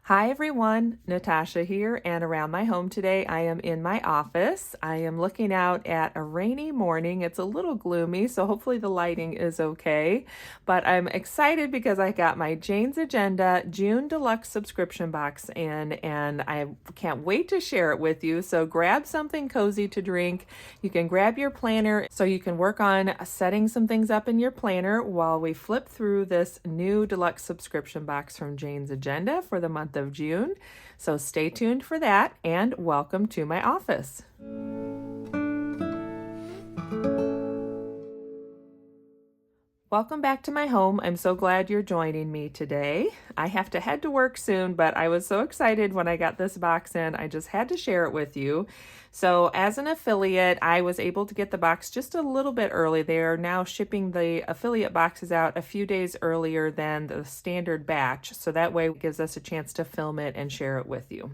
Hi everyone, Natasha here, and around my home today I am in my office. I am looking out at a rainy morning. It's a little gloomy, so hopefully the lighting is okay. But I'm excited because I got my Jane's Agenda June Deluxe Subscription Box in, and I can't wait to share it with you. So grab something cozy to drink. You can grab your planner so you can work on setting some things up in your planner while we flip through this new deluxe subscription box from Jane's Agenda for the month of June. So stay tuned for that, and welcome to my office. Welcome back to my home. I'm so glad you're joining me today. I have to head to work soon, but I was so excited when I got this box in. I just had to share it with you. So as an affiliate, I was able to get the box just a little bit early. They are now shipping the affiliate boxes out a few days earlier than the standard batch. So that way it gives us a chance to film it and share it with you.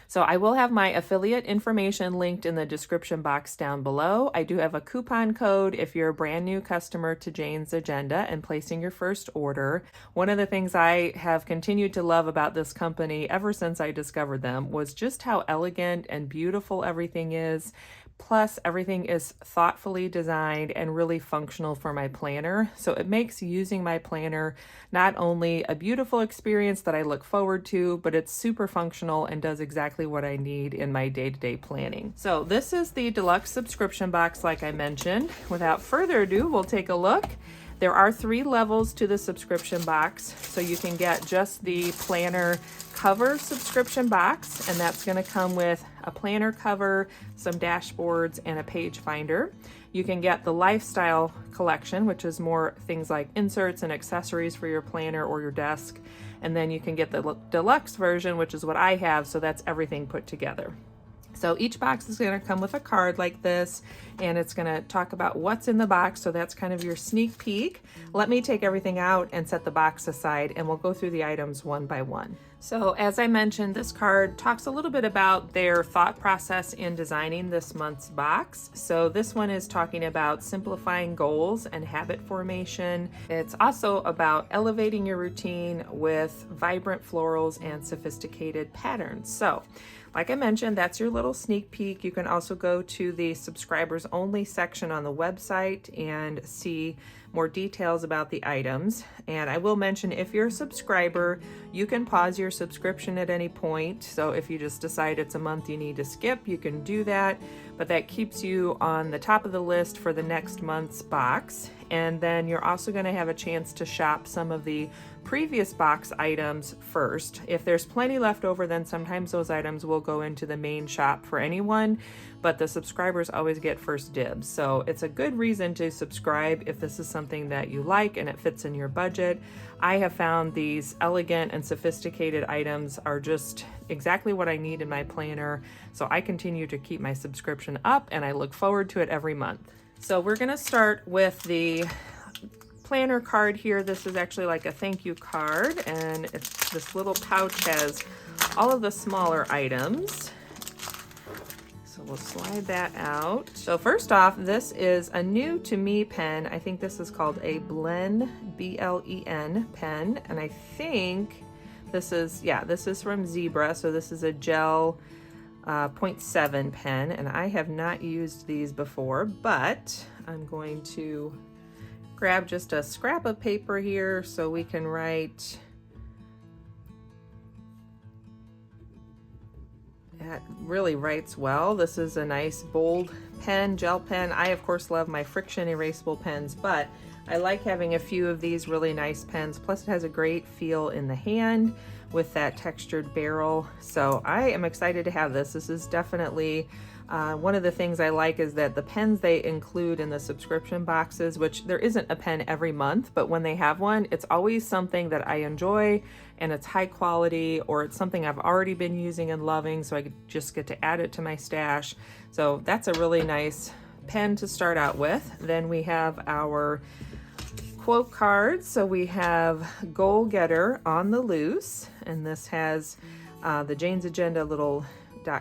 So I will have my affiliate information linked in the description box down below. I do have a coupon code if you're a brand new customer to Jane's Agenda and placing your first order. One of the things I have continued to love about this company ever since I discovered them was just how elegant and beautiful everything is. Plus, everything is thoughtfully designed and really functional for my planner. So it makes using my planner not only a beautiful experience that I look forward to, but it's super functional and does exactly what I need in my day-to-day planning. So this is the deluxe subscription box, like I mentioned. Without further ado, we'll take a look. There are 3 levels to the subscription box, so you can get just the planner cover subscription box, and that's going to come with a planner cover, some dashboards, and a page finder. You can get the lifestyle collection, which is more things like inserts and accessories for your planner or your desk, and then you can get the deluxe version, which is what I have, so that's everything put together. So each box is going to come with a card like this, and it's going to talk about what's in the box. So that's kind of your sneak peek. Let me take everything out and set the box aside, and we'll go through the items one by one. So as I mentioned, this card talks a little bit about their thought process in designing this month's box. So this one is talking about simplifying goals and habit formation. It's also about elevating your routine with vibrant florals and sophisticated patterns. So like I mentioned, that's your little sneak peek. You can also go to the subscribers only section on the website and see more details about the items. And I will mention, if you're a subscriber, you can pause your subscription at any point. So if you just decide it's a month you need to skip, you can do that. But that keeps you on the top of the list for the next month's box. And then you're also going to have a chance to shop some of the previous box items first. If there's plenty left over, then sometimes those items will go into the main shop for anyone, but the subscribers always get first dibs. So it's a good reason to subscribe if this is something that you like and it fits in your budget. I have found these elegant and sophisticated items are just exactly what I need in my planner. So I continue to keep my subscription up, and I look forward to it every month. So we're going to start with the planner card here. This is actually like a thank you card, and this little pouch has all of the smaller items. So we'll slide that out. So first off, this is a new to me pen. I think this is called a Blen, B-L-E-N pen, and I think this is from Zebra. So this is a gel 0.7 pen, and I have not used these before, but I'm going to grab just a scrap of paper here so we can write. That really writes well. This is a nice bold pen, gel pen. I of course love my friction erasable pens, but I like having a few of these really nice pens. Plus it has a great feel in the hand with that textured barrel. So I am excited to have this. This is definitely one of the things I like is that the pens they include in the subscription boxes, which there isn't a pen every month, but when they have one, it's always something that I enjoy and it's high quality, or it's something I've already been using and loving, so I just get to add it to my stash. So that's a really nice pen to start out with. Then we have our quote cards. So we have Goal Getter on the Loose, and this has the Jane's Agenda little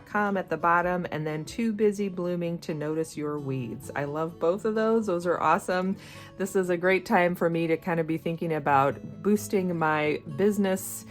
.com at the bottom, and then Too Busy Blooming to Notice Your Weeds. I love both of those. Those are awesome. This is a great time for me to kind of be thinking about boosting my business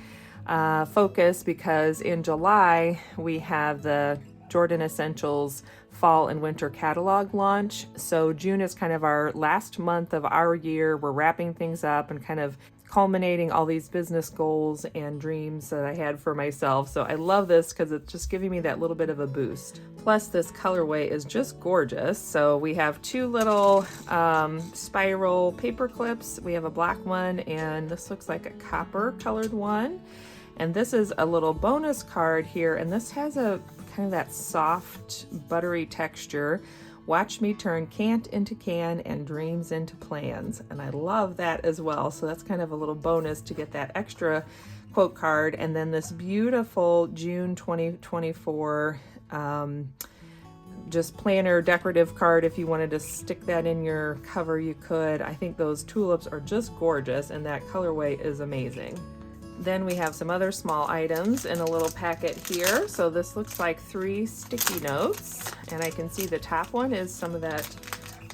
focus because in July we have the Jordan Essentials fall and winter catalog launch. So June is kind of our last month of our year. We're wrapping things up and kind of culminating all these business goals and dreams that I had for myself. So I love this because it's just giving me that little bit of a boost. Plus this colorway is just gorgeous. So we have two little spiral paper clips. We have a black one and this looks like a copper colored one. And this is a little bonus card here, and this has a kind of that soft, buttery texture. Watch me turn can't into can and dreams into plans. And I love that as well. So that's kind of a little bonus to get that extra quote card. And then this beautiful June 2024 just planner decorative card. If you wanted to stick that in your cover, you could. I think those tulips are just gorgeous, and that colorway is amazing. Then we have some other small items in a little packet here. So this looks like 3 sticky notes, and I can see the top one is some of that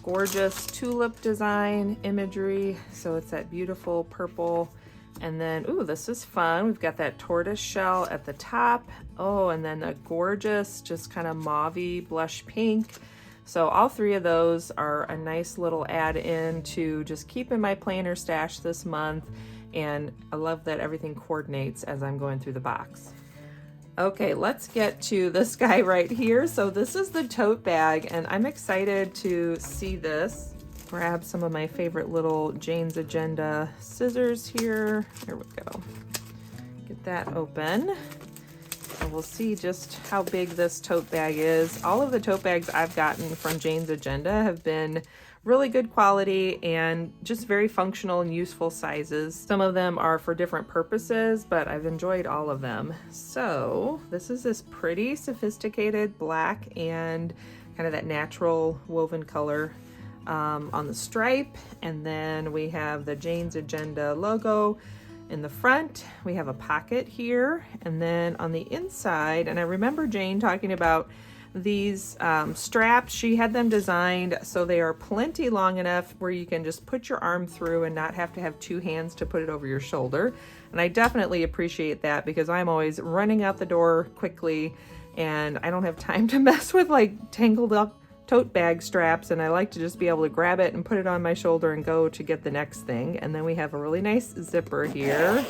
gorgeous tulip design imagery. So it's that beautiful purple. And then, ooh, this is fun. We've got that tortoise shell at the top. Oh, and then a gorgeous, just kind of mauve-y blush pink. So all 3 of those are a nice little add-in to just keep in my planner stash this month. And I love that everything coordinates as I'm going through the box. Okay, let's get to this guy right here. So this is the tote bag, and I'm excited to see this. Grab some of my favorite little Jane's Agenda scissors here. There we go. Get that open. And we'll see just how big this tote bag is. All of the tote bags I've gotten from Jane's Agenda have been really good quality and just very functional and useful sizes. Some of them are for different purposes, but I've enjoyed all of them. So this is this pretty sophisticated black and kind of that natural woven color on the stripe. And then we have the Jane's Agenda logo in the front. We have a pocket here, and then on the inside, and I remember Jane talking about these straps. She had them designed so they are plenty long enough where you can just put your arm through and not have to have 2 hands to put it over your shoulder. And I definitely appreciate that because I'm always running out the door quickly and I don't have time to mess with like tangled up tote bag straps, and I like to just be able to grab it and put it on my shoulder and go to get the next thing. And then we have a really nice zipper here.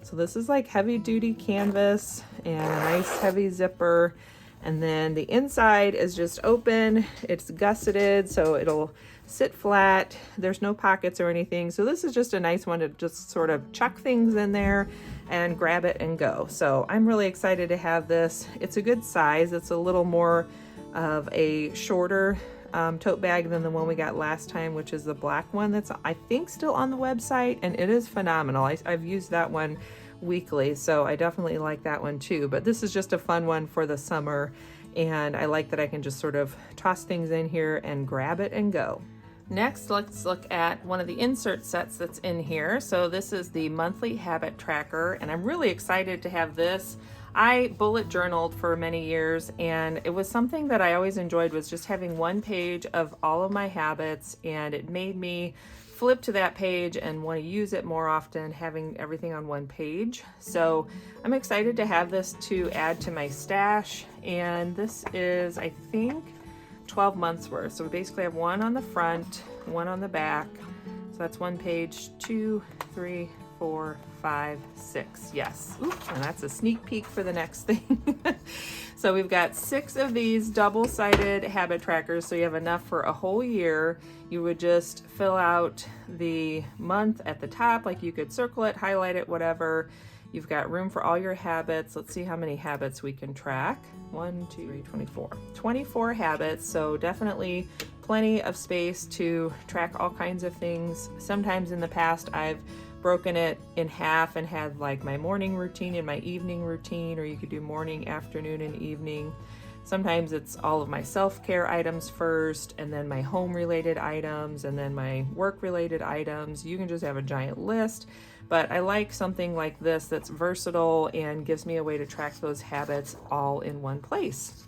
So this is like heavy duty canvas and a nice heavy zipper. And then the inside is just open. It's gusseted, so it'll sit flat. There's no pockets or anything. So this is just a nice one to just sort of chuck things in there and grab it and go. So I'm really excited to have this. It's a good size. It's a little more of a shorter tote bag than the one we got last time, which is the black one that's I think still on the website, and it is phenomenal. I've used that one weekly, so I definitely like that one too. But this is just a fun one for the summer, and I like that I can just sort of toss things in here and grab it and go. Next, let's look at one of the insert sets that's in here. So this is the monthly habit tracker, and I'm really excited to have this. I bullet journaled for many years, and it was something that I always enjoyed, was just having one page of all of my habits, and it made me flip to that page and want to use it more often, having everything on one page. So I'm excited to have this to add to my stash, and this is, I think, 12 months worth. So we basically have one on the front, one on the back. So that's one page, 2, 3, 4, 5, 6. Yes. Ooh, and that's a sneak peek for the next thing. So we've got 6 of these double-sided habit trackers, so you have enough for a whole year. You would just fill out the month at the top, like you could circle it, highlight it, whatever. You've got room for all your habits. Let's see how many habits we can track. 1, 2, 3, 24. 24 habits, so definitely plenty of space to track all kinds of things. Sometimes in the past I've broken it in half and had like my morning routine and my evening routine, or you could do morning, afternoon, and evening. Sometimes it's all of my self-care items first, and then my home-related items, and then my work-related items. You can just have a giant list, but I like something like this that's versatile and gives me a way to track those habits all in one place.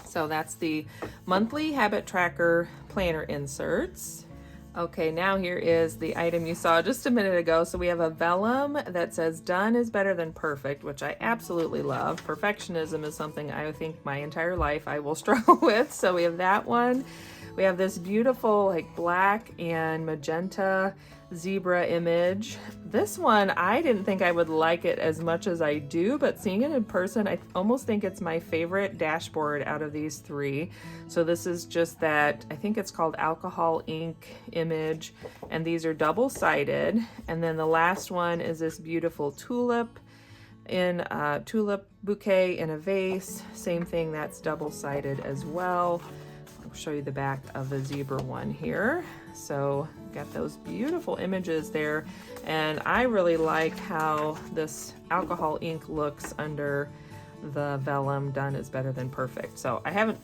So that's the monthly habit tracker planner inserts. Okay, now here is the item you saw just a minute ago. So we have a vellum that says done is better than perfect, which I absolutely love. Perfectionism is something I think my entire life I will struggle with. So we have that one. We have this beautiful like black and magenta zebra image. This one, I didn't think I would like it as much as I do, but seeing it in person, I almost think it's my favorite dashboard out of these three. So this is just that, I think it's called alcohol ink image, and these are double-sided. And then the last one is this beautiful tulip in a tulip bouquet in a vase. Same thing, that's double-sided as well. I'll show you the back of the zebra one here. So got those beautiful images there, and I really like how this alcohol ink looks under the vellum. Done is better than perfect. So I haven't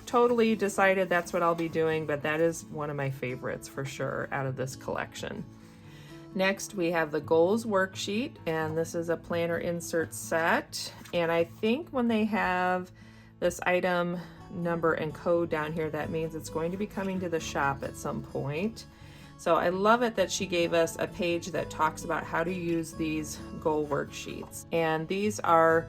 totally decided that's what I'll be doing, but that is one of my favorites for sure out of this collection. Next, we have the goals worksheet, and this is a planner insert set. And I think when they have this item number and code down here, that means it's going to be coming to the shop at some point. So I love it that she gave us a page that talks about how to use these goal worksheets. And these are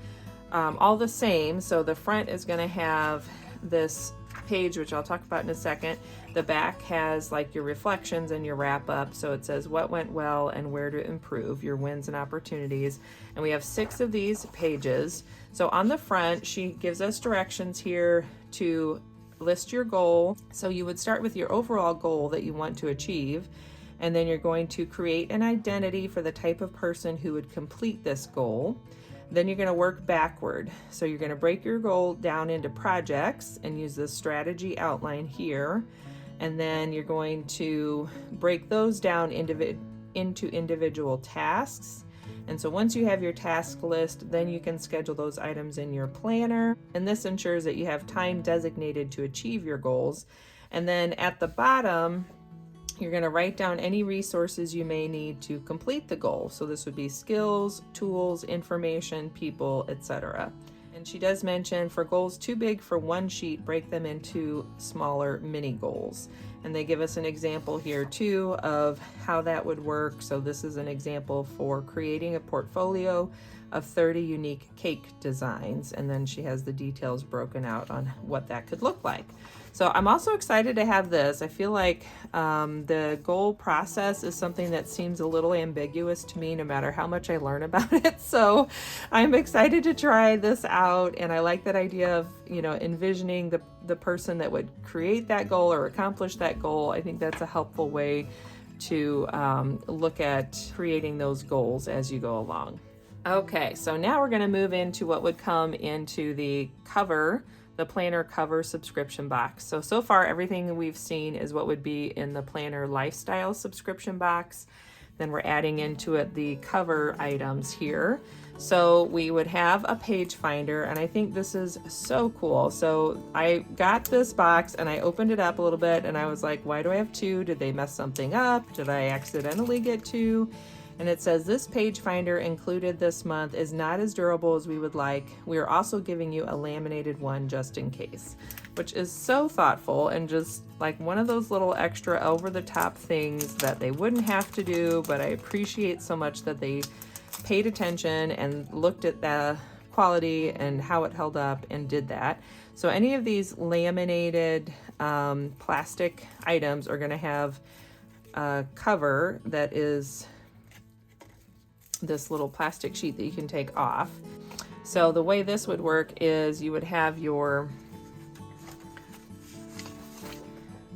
all the same. So the front is going to have this page, which I'll talk about in a second. The back has like your reflections and your wrap up. So it says what went well and where to improve, your wins and opportunities. And we have 6 of these pages. So on the front, she gives us directions here to list your goal. So you would start with your overall goal that you want to achieve, and then you're going to create an identity for the type of person who would complete this goal. Then you're going to work backward. So you're going to break your goal down into projects and use the strategy outline here. And then you're going to break those down into individual tasks. And so once you have your task list, then you can schedule those items in your planner. And this ensures that you have time designated to achieve your goals. And then at the bottom, you're going to write down any resources you may need to complete the goal. So this would be skills, tools, information, people, etc. And she does mention for goals too big for one sheet, break them into smaller mini goals. And they give us an example here too of how that would work. So this is an example for creating a portfolio of 30 unique cake designs. And then she has the details broken out on what that could look like. So I'm also excited to have this. I feel like the goal process is something that seems a little ambiguous to me no matter how much I learn about it. So I'm excited to try this out, and I like that idea of, you know, envisioning the person that would create that goal or accomplish that goal. I think that's a helpful way to look at creating those goals as you go along. Okay, so now we're going to move into what would come into the cover, the planner cover subscription box. So far everything we've seen is what would be in the planner lifestyle subscription box. Then we're adding into it the cover items here. So we would have a page finder, and I think this is so cool. So I got this box and I opened it up a little bit and I was like, why do I have 2? Did they mess something up? Did I accidentally get 2? And it says this page finder included this month is not as durable as we would like. We are also giving you a laminated one just in case, which is so thoughtful and just like one of those little extra over the top things that they wouldn't have to do, but I appreciate so much that they paid attention and looked at the quality and how it held up and did that. So any of these laminated plastic items are going to have a cover that is this little plastic sheet that you can take off. So the way this would work is you would have your,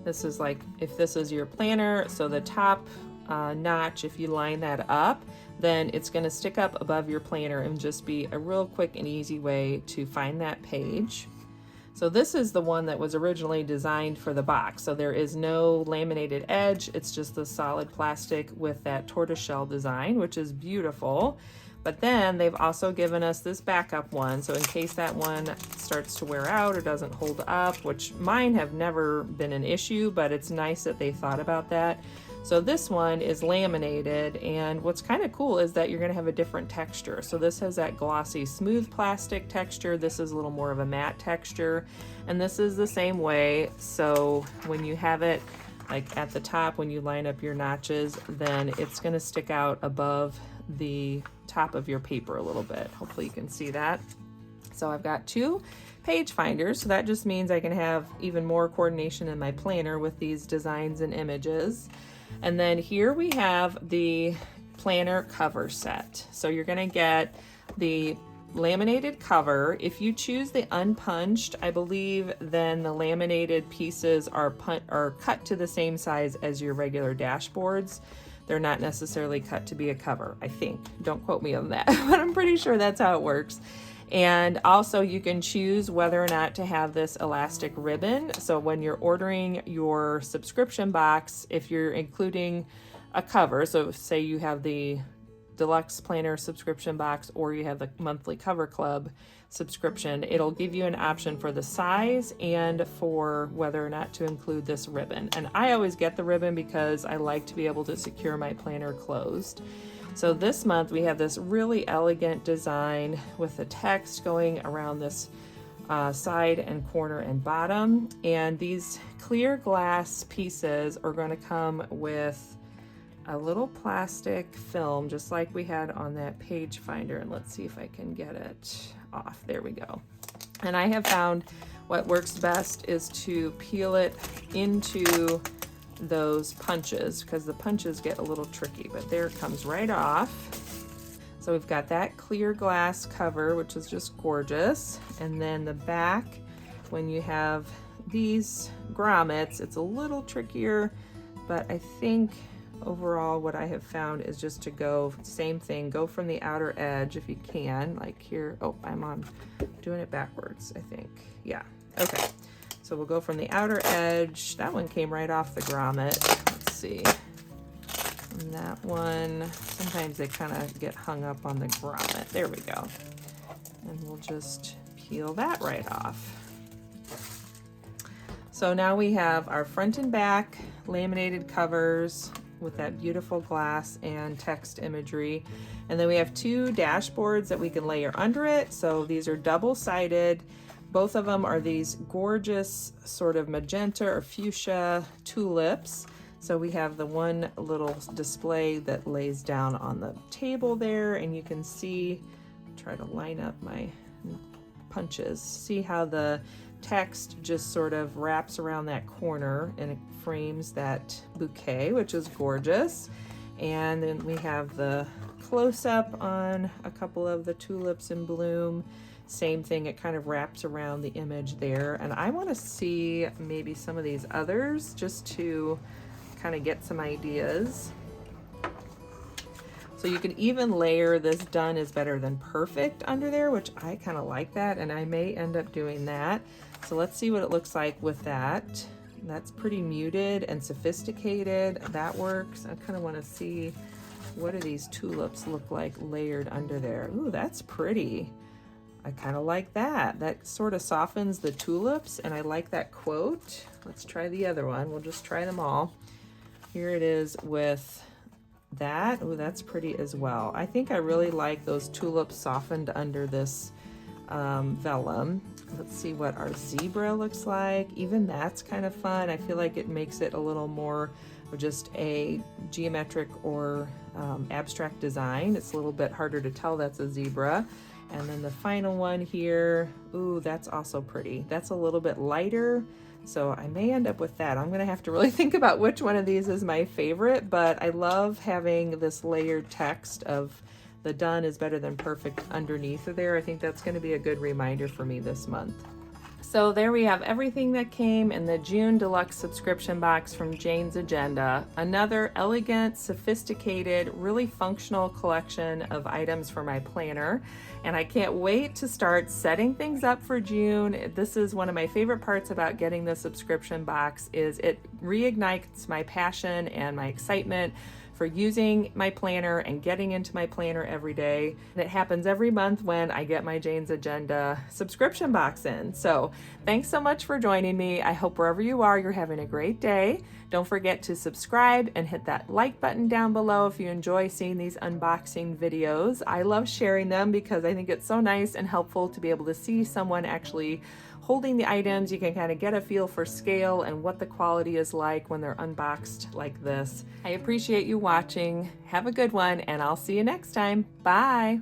this is like, if this is your planner, so the top notch, if you line that up, then it's going to stick up above your planner and just be a real quick and easy way to find that page. So this is the one that was originally designed for the box. So there is no laminated edge. It's just the solid plastic with that tortoiseshell design, which is beautiful. But then they've also given us this backup one. So in case that one starts to wear out or doesn't hold up, which mine have never been an issue, but it's nice that they thought about that. So this one is laminated, and what's kind of cool is that you're going to have a different texture. So this has that glossy smooth plastic texture. This is a little more of a matte texture, and this is the same way. So when you have it like at the top when you line up your notches, then it's going to stick out above the top of your paper a little bit. Hopefully you can see that. So I've got 2 page finders, so that just means I can have even more coordination in my planner with these designs and images. And then here we have the planner cover set. So you're going to get the laminated cover. If you choose the unpunched, I believe then the laminated pieces are cut to the same size as your regular dashboards. They're not necessarily cut to be a cover, I think. Don't quote me on that, but I'm pretty sure that's how it works. And also you can choose whether or not to have this elastic ribbon. So when you're ordering your subscription box, if you're including a cover, so say you have the Deluxe Planner subscription box or you have the monthly Cover Club subscription, it'll give you an option for the size and for whether or not to include this ribbon. And I always get the ribbon because I like to be able to secure my planner closed. So this month we have this really elegant design with the text going around this side and corner and bottom. And these clear glass pieces are going to come with a little plastic film, just like we had on that page finder. And let's see if I can get it off. There we go. And I have found what works best is to peel it into those punches, because the punches get a little tricky, but there it comes right off. So we've got that clear glass cover, which is just gorgeous. And then the back, when you have these grommets, it's a little trickier, but I think overall what I have found is just to go same thing, go from the outer edge if you can, like here. Oh, I'm doing it backwards, I think. Yeah, okay. So we'll go from the outer edge. That one came right off the grommet. Let's see. And that one, sometimes they kind of get hung up on the grommet. There we go. And we'll just peel that right off. So now we have our front and back laminated covers with that beautiful glass and text imagery. And then we have 2 dashboards that we can layer under it. So these are double-sided. Both of them are these gorgeous sort of magenta or fuchsia tulips. So we have the one little display that lays down on the table there, and you can see, try to line up my punches, see how the text just sort of wraps around that corner and it frames that bouquet, which is gorgeous. And then we have the close-up on a couple of the tulips in bloom. Same thing, it kind of wraps around the image there. And I want to see maybe some of these others just to kind of get some ideas. So you can even layer this done is better than perfect under there, which I kind of like that, and I may end up doing that. So let's see what it looks like with that. That's pretty muted and sophisticated. That works. I kind of want to see what do these tulips look like layered under there. Ooh, that's pretty. I kind of like that. That sort of softens the tulips, and I like that quote. Let's try the other one. We'll just try them all. Here it is with that. Oh, that's pretty as well. I think I really like those tulips softened under this vellum. Let's see what our zebra looks like. Even that's kind of fun. I feel like it makes it a little more of just a geometric or abstract design. It's a little bit harder to tell that's a zebra. And then the final one here, ooh, that's also pretty. That's a little bit lighter, so I may end up with that. I'm gonna have to really think about which one of these is my favorite, but I love having this layered text of the done is better than perfect underneath of there. I think that's gonna be a good reminder for me this month. So there we have everything that came in the June Deluxe Subscription Box from Jane's Agenda. Another elegant, sophisticated, really functional collection of items for my planner. And I can't wait to start setting things up for June. This is one of my favorite parts about getting the subscription box is it reignites my passion and my excitement for using my planner and getting into my planner every day. And it happens every month when I get my Jane's Agenda subscription box in. So thanks so much for joining me. I hope wherever you are, you're having a great day. Don't forget to subscribe and hit that like button down below if you enjoy seeing these unboxing videos. I love sharing them because I think it's so nice and helpful to be able to see someone actually holding the items, you can kind of get a feel for scale and what the quality is like when they're unboxed like this. I appreciate you watching. Have a good one, and I'll see you next time. Bye.